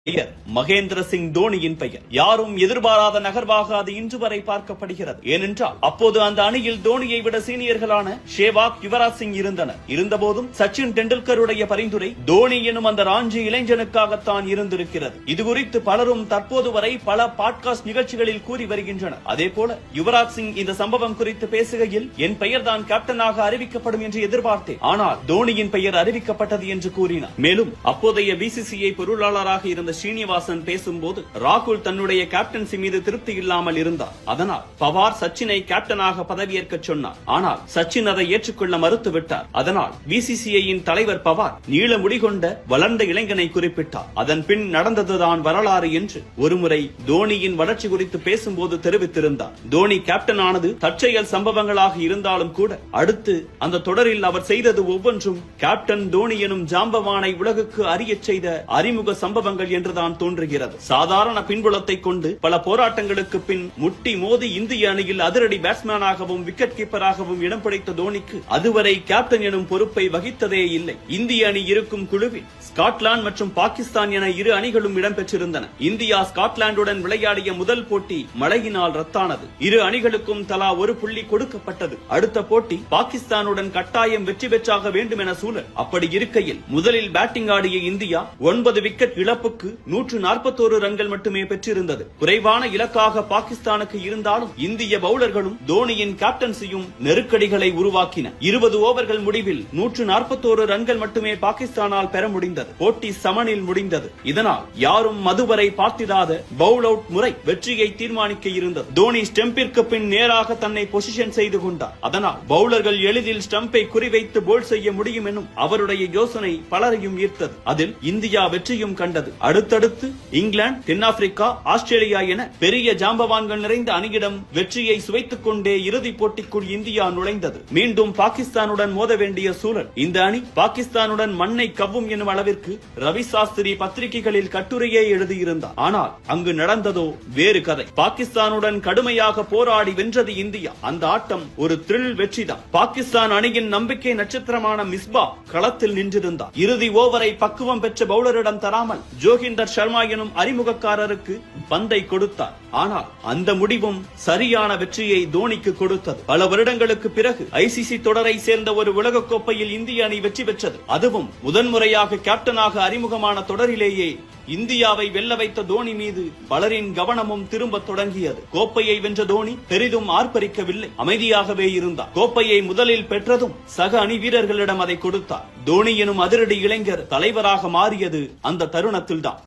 பெயர் மகேந்திர சிங் தோனியின் பெயர். யாரும் எதிர்பாராத நகர்வாக அது இன்று வரை பார்க்கப்படுகிறது. ஏனென்றால் அப்போது அந்த அணியில் தோனியை விட சீனியர்களான சேவாக், யுவராஜ் சிங் இருந்தனர். இருந்தபோதும் சச்சின் டெண்டுல்கருடைய பரிந்துரை தோனி எனும் அந்த ராஞ்சி இளைஞனுக்காகத்தான் இருந்திருக்கிறது. இதுகுறித்து பலரும் தற்போது வரை பல பாட்காஸ்ட் நிகழ்ச்சிகளில் கூறி வருகின்றனர். அதேபோல யுவராஜ் சிங் இந்த சம்பவம் குறித்து பேசுகையில், என் பெயர் தான் கேப்டனாக அறிவிக்கப்படும் என்று எதிர்பார்த்தேன், ஆனால் தோனியின் பெயர் அறிவிக்கப்பட்டது என்று கூறினார். மேலும் அப்போதைய பிசிசிஐ பொருளாளராக இருந்த ஸ்ரீனிவாசன் பேசும்போது, ராகுல் தன்னுடைய கேப்டன்சி மீது திருப்தி இல்லாமல் இருந்தார். அதனால் பவார் சச்சினை கேப்டனாக பதவியேற்க சொன்னார். ஆனால் சச்சின் அதை ஏற்றுக்கொள்ள மறுத்துவிட்டார். அதனால் பிசிசிஐயின் தலைவர் பவார் நீள முடிகொண்ட வளர்ந்த இளைஞனை குறிப்பிட்டார். அதன் பின் நடந்ததுதான் வரலாறு என்று ஒருமுறை தோனியின் வளர்ச்சி குறித்து பேசும்போது தெரிவித்திருந்தார். தோனி கேப்டன் ஆனது தற்செயல் சம்பவங்களாக இருந்தாலும் கூட அடுத்து அந்த தொடரில் அவர் செய்தது ஒவ்வொன்றும் கேப்டன் தோனி எனும் ஜாம்பவானை உலகுக்கு அறியச் செய்த அறிமுக சம்பவங்கள் என்றுதான் தோன்றுகிறது. சாதாரண பின்புலத்தை கொண்டு பல போராட்டங்களுக்கு பின் முட்டி மோதி இந்திய அணியில் அதிரடி பேட்ஸ்மேனாகவும் விக்கெட் கீப்பராகவும் இடம் பிடித்த தோனிக்கு அதுவரை கேப்டன் எனும் பொறுப்பை வகித்ததே இல்லை. இந்திய அணி இருக்கும் குழுவில் ஸ்காட்லாந்து மற்றும் பாகிஸ்தான் என இரு அணிகளும் இடம்பெற்றிருந்தன. இந்தியா ஸ்காட்லாந்துடன் விளையாடிய முதல் போட்டி மழையினால் ரத்தானது. இரு அணிகளுக்கும் தலா ஒரு புள்ளி கொடுக்கப்பட்டது. அடுத்த போட்டி பாகிஸ்தானுடன் கட்டாயம் வெற்றி பெற்றாக வேண்டும் என சூழல். அப்படி இருக்கையில் முதலில் பேட்டிங் ஆடிய இந்தியா 9 விக்கெட் இழப்புக்கு 141 ரன்கள் மட்டுமே பெற்றிருந்தது. குறைவான இலக்காக பாகிஸ்தானுக்கு இருந்தாலும் இந்திய பவுலர்களும் தோனியின் கேப்டன்சியும் நெருக்கடிகளை உருவாக்கின. 20 ஓவர்கள் முடிவில் 141 ரன்கள் மட்டுமே பாகிஸ்தானால் பெற முடிந்தது. போட்டி சமனில் முடிந்தது. இதனால் யாரும் மதுவரை பார்த்திடாத பவுல் அவுட் முறை வெற்றியை தீர்மானிக்க இருந்தது. தோனி ஸ்டம்பிற்கு பின் நேராக தன்னை பொசிஷன் செய்து கொண்டார். அதனால் பவுலர்கள் எளிதில் ஸ்டம்பை குறிவைத்து போல் செய்ய முடியும் எனும் அவருடைய யோசனை பலரையும் ஈர்த்தது. அதில் இந்தியா வெற்றியும் கண்டது. அடுத்தடுத்து இங்கிலாந்து, தென்னாப்பிரிக்கா, ஆஸ்திரேலியா என பெரிய ஜாம்பவான்கள் நிறைந்த அணியிடம் வெற்றியை சுவைத்துக் கொண்டே இறுதிப் போட்டிக்குள் இந்தியா நுழைந்தது. மீண்டும் பாகிஸ்தானுடன் மோத வேண்டிய சூழல். இந்த அணி பாகிஸ்தானுடன் மண்ணை கவ்வும் எனும் அளவிற்கு ரவி சாஸ்திரி பத்திரிகைகளில் கட்டுரையே எழுதியிருந்தார். ஆனால் அங்கு நடந்ததோ வேறு கதை. பாகிஸ்தானுடன் கடுமையாக போராடி வென்றது இந்தியா. அந்த ஆட்டம் ஒரு த்ரில் வெற்றிதான். பாகிஸ்தான் அணியின் நம்பிக்கை நட்சத்திரமான மிஸ்பா களத்தில் நின்றிருந்தார். இறுதி ஓவரை பக்குவம் பெற்ற பவுலரிடம் தராமல் ஜோகிந்தர் சர்மா எனும் அறிமுகக்காரருக்கு பந்தை கொடுத்தார். ஆனால் அந்த முடிவும் சரியான வெற்றியை தோனிக்கு கொடுத்தது. பல வருடங்களுக்கு பிறகு ஐசிசி தொடரை சேர்ந்த ஒரு உலகக்கோப்பையில் இந்திய அணி வெற்றி பெற்றது. அதுவும் முதன்முறையாக கேப்டனாக அறிமுகமான தொடரிலேயே இந்தியாவை வெல்ல வைத்த தோனி மீது பலரின் கவனமும் திரும்ப தொடங்கியது. கோப்பையை வென்ற தோனி பெரிதும் ஆர்ப்பரிக்கவில்லை, அமைதியாகவே இருந்தார். கோப்பையை முதலில் பெற்றதும் சக அணி வீரர்களிடம் அதை கொடுத்தார். தோனி எனும் அதிரடி இளைஞர் தலைவராக மாறியது அந்த தருணத்தில்தான்.